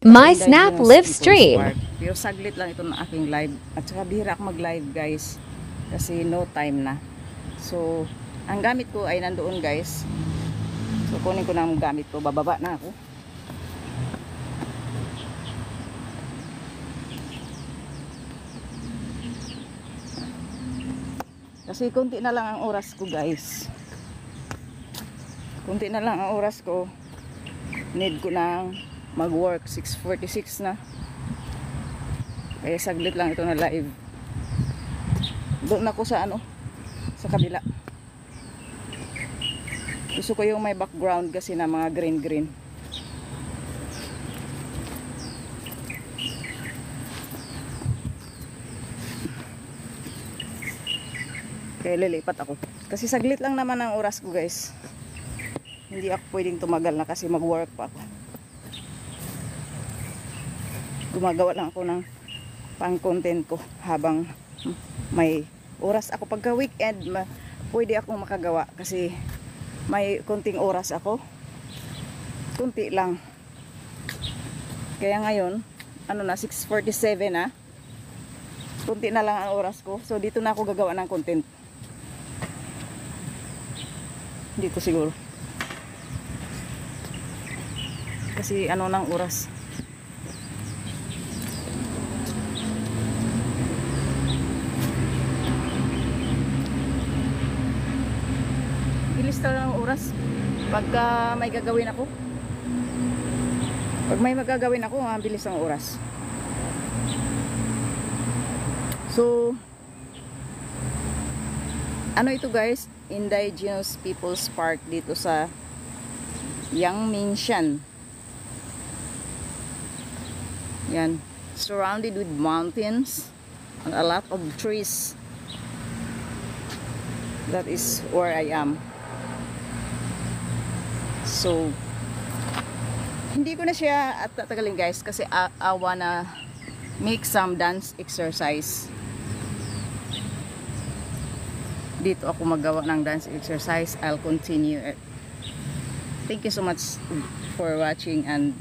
My Snap live stream. Pero saglit lang ito ng aking live. At saka bihira ako mag-live guys. Kasi no time na. So, ang gamit ko ay nandoon guys. So, kunin ko na ang gamit ko. Bababa na ako. Kasi konti na lang ang oras ko guys. Konti na lang ang oras ko. Need ko ng mag-work. 6:46 na. Kaya saglit lang ito na live. Doon ako sa sa kabila. Gusto ko yung may background kasi na mga green. Kaya lilipat ako. Kasi saglit lang naman ang oras ko guys. Hindi ako pwedeng tumagal na kasi mag-work pa ako. Gumagawa lang ako ng pang-content ko habang may oras ako. Pagka weekend, pwede akong makagawa kasi may kunting oras ako. Kunti lang. Kaya ngayon, 6:47 na. Kunti na lang ang oras ko. So, dito na ako gagawa ng content. Dito siguro. Kasi ng oras. Bilis talaga ng oras pagka may gagawin ako. Pag may magagawin ako, bilis ang oras. So, ito guys, Indigenous People's Park dito sa Yangmingshan. Yan, surrounded with mountains and a lot of trees. That is where I am. So, hindi ko na siya at tatagalin guys kasi I wanna make some dance exercise. Dito ako magawa ng dance exercise. I'll continue it. Thank you so much for watching and